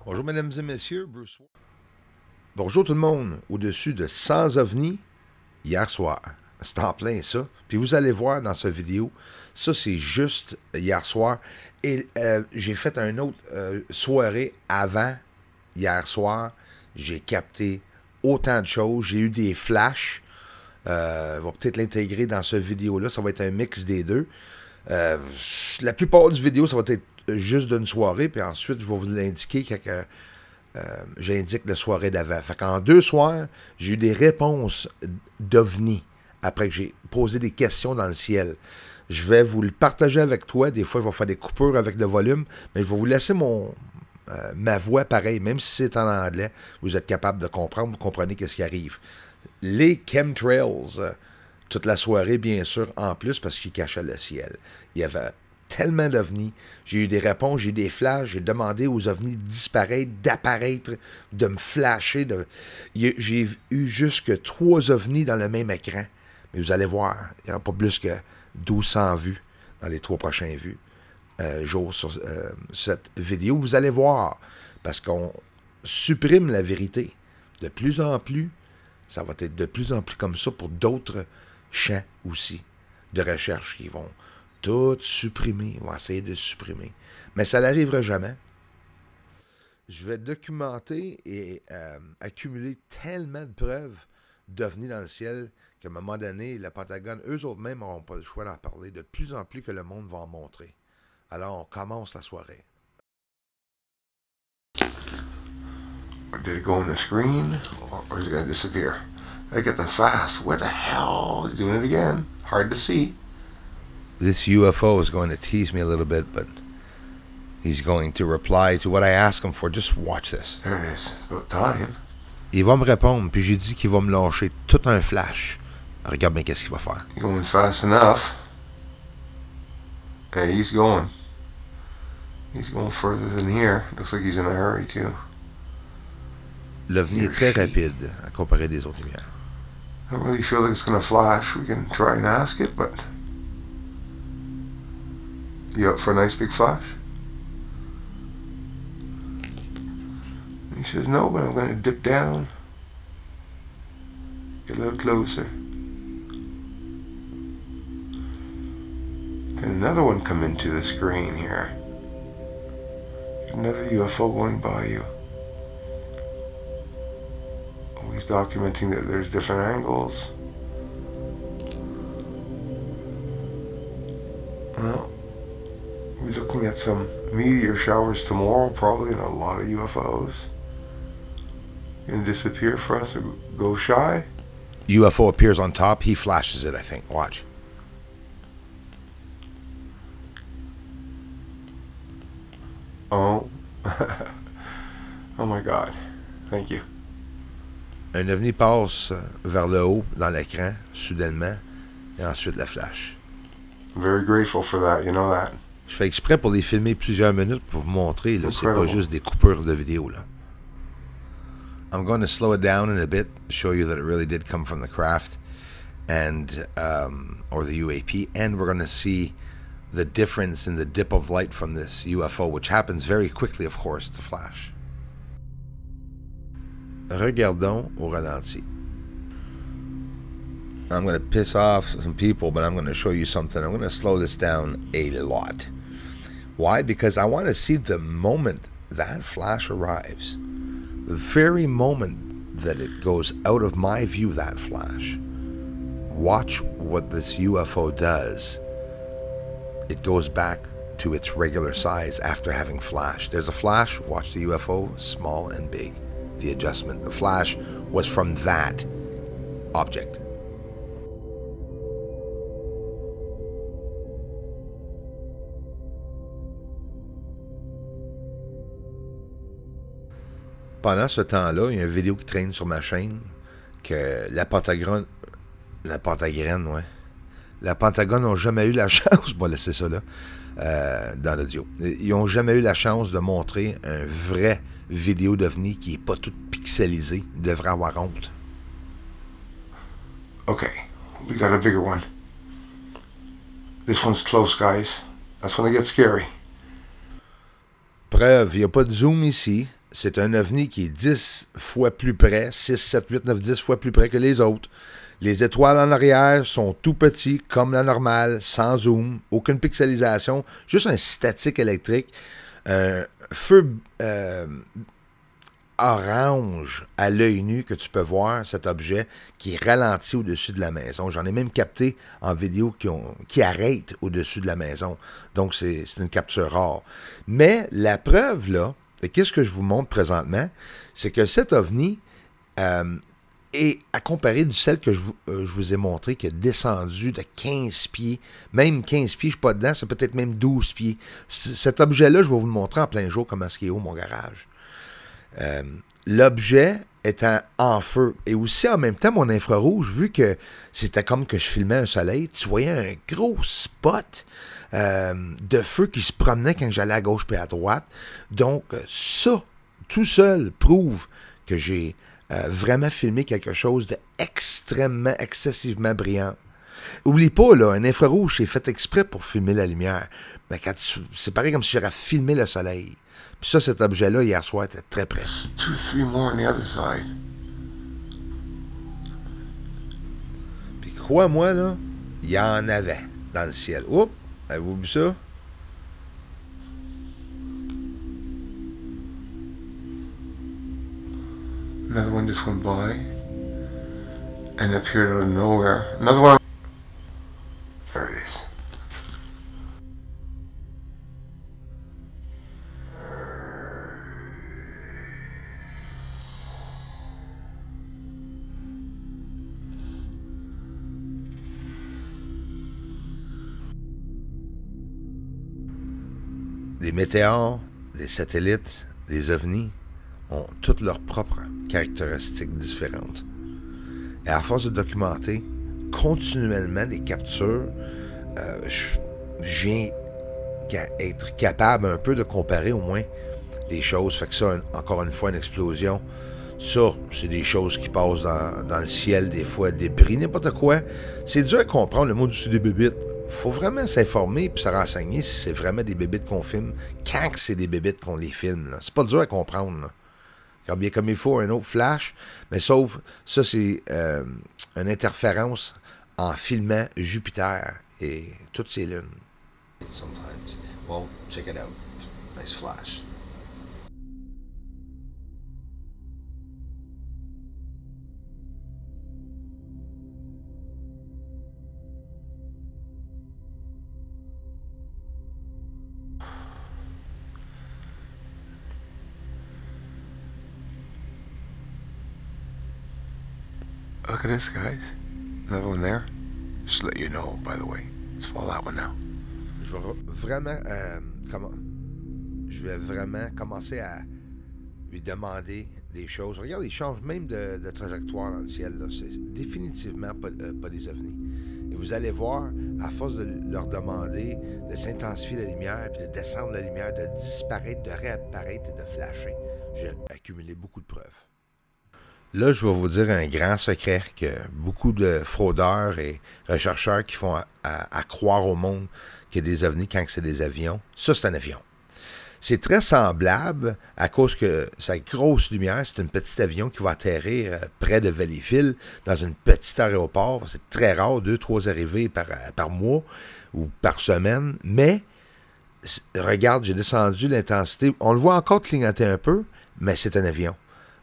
Bonjour, mesdames et messieurs, Bruce. Bonjour tout le monde, au-dessus de 100 ovnis hier soir. C'est en plein ça. Puis vous allez voir dans cette vidéo, ça c'est juste hier soir. Et j'ai fait une autre soirée avant hier soir. J'ai capté autant de choses. J'ai eu des flashs. On va peut-être l'intégrer dans cette vidéo-là. Ça va être un mix des deux. La plupart du vidéo, ça va être juste d'une soirée. Puis ensuite, je vais vous l'indiquer quand j'indique la soirée d'avant. Fait qu'en 2 soirs, j'ai eu des réponses d'OVNI après que j'ai posé des questions dans le ciel. Je vais vous le partager avec toi. Des fois, je vais faire des coupures avec le volume, mais je vais vous laisser ma voix pareil, même si c'est en anglais. Vous êtes capable de comprendre, vous comprenez qu'est-ce qui arrive. Les chemtrails, toute la soirée, bien sûr, en plus, parce qu'ils cachaient le ciel. Il y avait tellement d'ovnis. J'ai eu des réponses, j'ai eu des flashs, j'ai demandé aux ovnis de disparaître, d'apparaître, de me flasher. J'ai eu jusque 3 ovnis dans le même écran. Mais vous allez voir, il n'y aura pas plus que 1200 vues dans les 3 prochains jours sur cette vidéo. Vous allez voir, parce qu'on supprime la vérité. De plus en plus, ça va être de plus en plus comme ça pour d'autres champs aussi de recherche qui vont tout supprimer. Ils vont essayer de supprimer. Mais ça n'arrivera jamais. Je vais documenter et accumuler tellement de preuves d'OVNI dans le ciel qu'à un moment donné, le Pentagone, eux autres mêmes n'auront pas le choix d'en parler. De plus en plus que le monde va en montrer. Alors, on commence la soirée. Did it go on the screen, or is it going to disappear? I get the flash. What the hell? He's doing it again. Hard to see. This UFO is going to tease me a little bit, but he's going to reply to what I ask him for. Just watch this. There it is. About time. Il va me répondre, puis j'ai dit qu'il va me lâcher tout un flash. Regarde bien qu'est-ce qu'il va faire. He's going fast enough. Okay, he's going. He's going further than here. Looks like he's in a hurry, too. L'OVNI est très rapide à comparer des autres lumières. I don't really feel like it's going to flash. We can try and ask it, but... You up for a nice big flash? He says, no, but I'm going to dip down. Get a little closer. Can another one come into the screen here? Another UFO going by you. Oh, he's documenting that there's different angles. Well, we're looking at some meteor showers tomorrow, probably, and a lot of UFOs. Gonna disappear for us or go shy? UFO appears on top. He flashes it, I think. Watch. Oh. Oh my God. Thank you. Un ovni passe vers le haut dans l'écran, soudainement, et ensuite la flash. I'm very grateful for that, you know that. Je fais exprès pour les filmer plusieurs minutes pour vous montrer, là, c'est pas juste des coupures de vidéo, là. I'm going to slow it down in a bit to show you that it really did come from the craft and or the UAP, and we're going to see the difference in the dip of light from this UFO, which happens very quickly, of course, to flash. Regardons au ralenti. I'm going to piss off some people, but I'm going to show you something. I'm going to slow this down a lot. Why? Because I want to see the moment that flash arrives. The very moment that it goes out of my view, that flash. Watch what this UFO does. It goes back to its regular size after having flashed. There's a flash. Watch the UFO, small and big. The adjustment. The flash was from that object. Pendant ce temps-là, il y a une vidéo qui traîne sur ma chaîne que la Pentagone n'a jamais eu la chance, bon, laissez ça là, dans l'audio. Ils n'ont jamais eu la chance de montrer un vrai vidéo d'OVNI qui n'est pas toute pixelisée. Ils devraient avoir honte. Okay, we got a bigger one. This one's close, guys. That's when it gets scary. Preuve, il n'y a pas de zoom ici. c'est un ovni qui est 10 fois plus près, 6, 7, 8, 9, 10 fois plus près que les autres. Les étoiles en arrière sont tout petits, comme la normale, sans zoom, aucune pixelisation, juste un statique électrique, un feu orange à l'œil nu que tu peux voir, cet objet qui est ralenti au-dessus de la maison. J'en ai même capté en vidéo qui arrête au-dessus de la maison. Donc, c'est une capture rare. Mais la preuve, là, et qu'est-ce que je vous montre présentement, c'est que cet ovni est à comparer de celle que je vous ai montré, qui est descendu de 15 pieds, même 15 pieds, je ne suis pas dedans, c'est peut-être même 12 pieds. Cet objet-là, je vais vous le montrer en plein jour, comment est-ce qu'il est haut, mon garage. L'objet étant en feu et aussi en même temps mon infrarouge, vu que c'était comme que je filmais un soleil, tu voyais un gros spot de feu qui se promenait quand j'allais à gauche puis à droite. Donc ça, tout seul, prouve que j'ai vraiment filmé quelque chose d'extrêmement, excessivement brillant. Oublie pas, là, un infrarouge, c'est fait exprès pour filmer la lumière. Mais c'est pareil comme si j'aurais filmé le soleil. Puis ça, cet objet-là, hier soir, était très près. 2, 3 more on the other side. Puis crois-moi, là, il y en avait dans le ciel. Oups, avez-vous vu ça? Another one just went by and appeared out of nowhere. Another one. There it is. Des météores, des satellites, des ovnis ont toutes leurs propres caractéristiques différentes. Et à force de documenter continuellement des captures, je viens être capable un peu de comparer au moins les choses. Fait que ça, encore une fois, une explosion, ça, c'est des choses qui passent dans le ciel, des fois, débris, n'importe quoi. C'est dur à comprendre, le mot du des bébites. Faut vraiment s'informer et se renseigner si c'est vraiment des bébites qu'on filme, quand c'est des bébites qu'on les filme. C'est pas dur à comprendre. Là. Car bien comme il faut, un autre flash, mais sauf, ça c'est une interférence en filmant Jupiter et toutes ses lunes. Sometimes. Well, check it out. Nice flash. Look at this, guys. Another one there. Just to let you know, by the way. Let's follow that one now. Je vais vraiment commencer à lui demander des choses. Regarde, il change même de trajectoire dans le ciel. C'est définitivement pas des ovnis. Et vous allez voir, à force de leur demander de s'intensifier la lumière, puis de descendre la lumière, de disparaître, de réapparaître et de flasher. J'ai accumulé beaucoup de preuves. Là, je vais vous dire un grand secret que beaucoup de fraudeurs et rechercheurs qui font à croire au monde qu'il y a des ovnis quand c'est des avions. Ça, c'est un avion. C'est très semblable à cause que sa grosse lumière, c'est un petit avion qui va atterrir près de Valleyfield, dans un petit aéroport. C'est très rare, 2-3 arrivées par mois ou par semaine. Mais, regarde, j'ai descendu l'intensité. On le voit encore clignoter un peu, mais c'est un avion.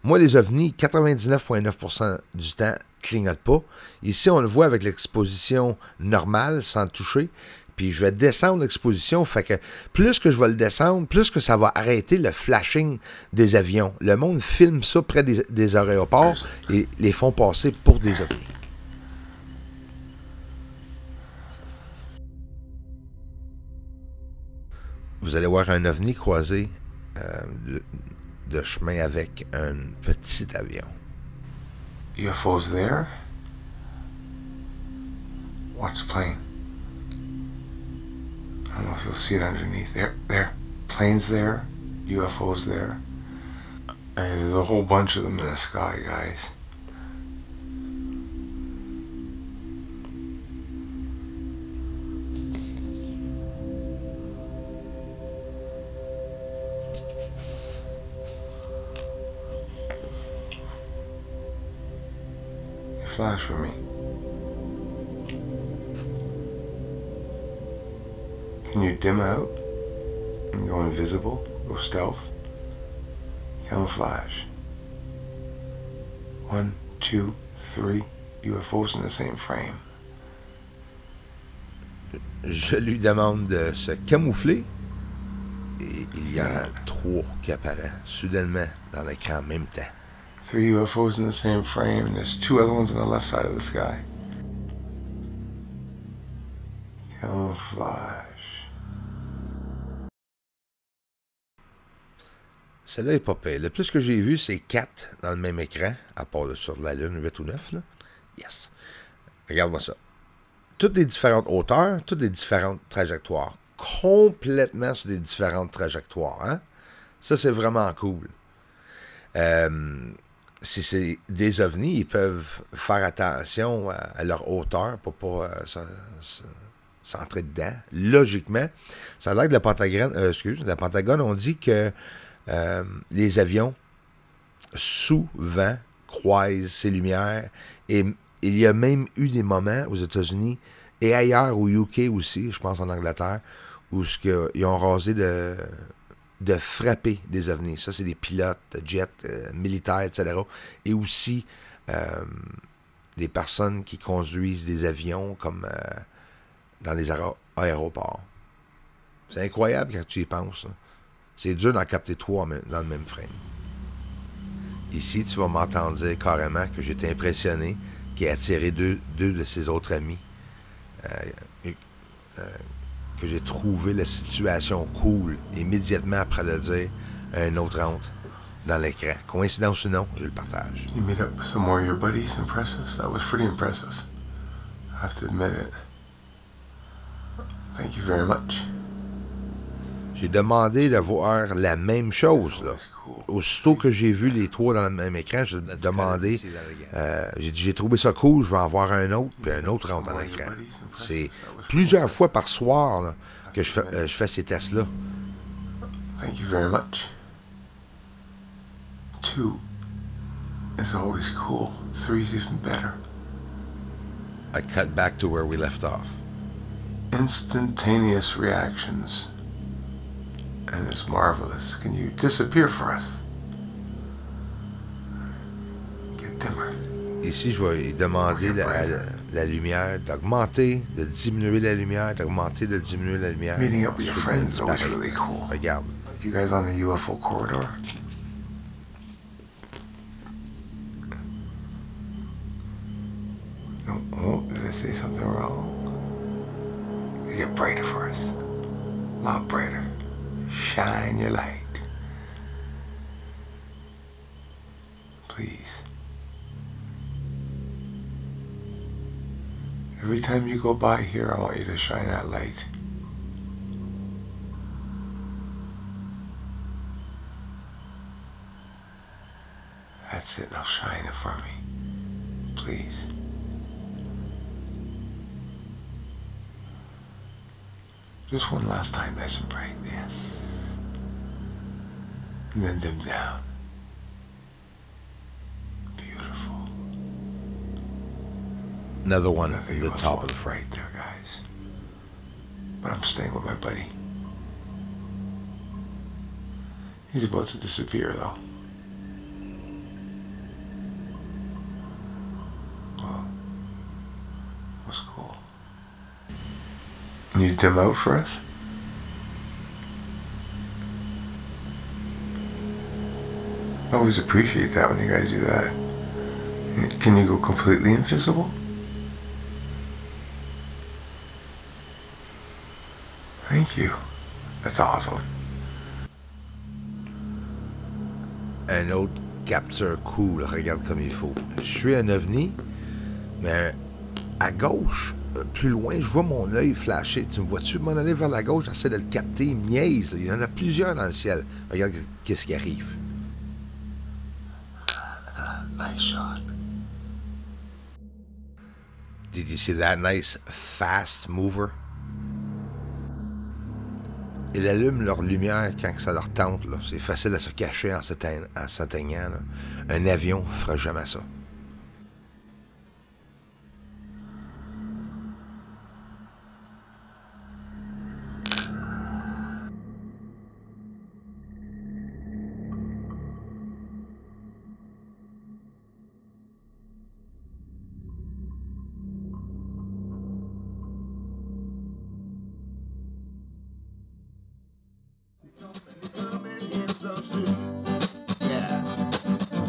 Moi, les ovnis, 99,9% du temps, clignotent pas. Ici, on le voit avec l'exposition normale, sans le toucher. Puis je vais descendre l'exposition, fait que plus que je vais le descendre, plus que ça va arrêter le flashing des avions. Le monde filme ça près des aéroports et les font passer pour des ovnis. Vous allez voir un ovni croisé de chemin avec un petit avion. UFO's there. Watch the plane. I don't know if you'll see it underneath. There. Planes there. UFO's there. And there's a whole bunch of them in the sky, guys. flash for me. Can you dim out and go invisible, go stealth? Camouflage. 1, 2, 3 UFOs in the same frame. Je lui demande de se camoufler et il y en a 3 qui apparaissent soudainement dans l'écran en même temps. 3 UFOs in the same frame, and there's 2 other ones on the left side of the sky. Camouflage. Celle-là est pas pire. Le plus que j'ai vu, c'est 4 dans le même écran, à part le sur la Lune, 8 ou 9. Là. Yes. Regarde-moi ça. Toutes des différentes hauteurs, toutes des différentes trajectoires. Complètement sur des différentes trajectoires. Hein? Ça, c'est vraiment cool. Si c'est des ovnis, ils peuvent faire attention à leur hauteur pour pas s'entrer dedans. Logiquement, ça a l'air que le Pentagone ont dit que les avions souvent croisent ces lumières et il y a même eu des moments aux États-Unis et ailleurs, au UK aussi, je pense en Angleterre, où ils ont rasé de frapper des ovnis. Ça, c'est des pilotes de jets militaires, etc. Et aussi des personnes qui conduisent des avions comme dans les aéroports. C'est incroyable quand tu y penses. Hein. C'est dur d'en capter 3 dans le même frame. Ici, tu vas m'entendre dire carrément que j'étais impressionné qu'il ait attiré deux de ses autres amis. Que j'ai trouvé la situation cool immédiatement après le dire à un autre rentre dans l'écran. Coïncidence ou non, je le partage. You meet up with some more of your buddies, impressive? That was pretty impressive. I have to admit it. Thank you very much. J'ai demandé de voir la même chose, là. Aussitôt que j'ai vu les 3 dans le même écran, j'ai demandé, j'ai dit, j'ai trouvé ça cool, je vais en voir un autre, puis un autre rentre dans l'écran. C'est plusieurs fois par soir là, que je fais ces tests-là. Thank you very much. 2 is always cool. 3 is even better. I cut back to where we left off. Instantaneous reactions. And it's marvelous. Can you disappear for us? Get dimmer. Ici, je vais demander la lumière d'augmenter, de diminuer la lumière, d'augmenter, de diminuer la lumière. Meeting up with your friends is always really cool. Regarde. You guys on the UFO corridor? No, oh, did I say something wrong? You get brighter for us. A lot brighter. Shine your light. Please. Every time you go by here, I want you to shine that light. That's it. Now shine it for me. Please. Just one last time, nice and bright, yes. And then dim down. Beautiful. Another one at the top of the frame. Right there, guys. But I'm staying with my buddy. He's about to disappear, though. Well, that's cool. Can you dim out for us? I always appreciate that when you guys do that. Can you go completely invisible? Thank you. That's awesome. Un autre capteur cool, regarde comme il faut. Je suis un ovni, mais à gauche, plus loin, je vois mon œil flasher. Tu me vois-tu m'en aller vers la gauche? J'essaie de le capter, il me niaise. Il y en a plusieurs dans le ciel. Regarde qu'est-ce qui arrive. Nice shot. Did you see that nice fast mover? Ils allument leur lumière quand ça leur tente. C'est facile à se cacher en s'éteignant. Un avion ne fera jamais ça. here so soon. Yeah,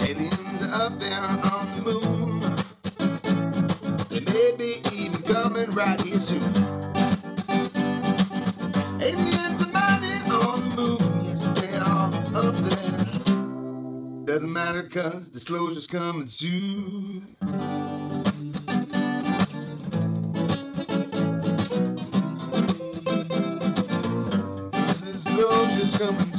aliens are up there on the moon. They may be even coming right here soon. Aliens are mining on the moon. Yes, they are up there. Doesn't matter 'cause disclosure's coming soon. Disclosure's coming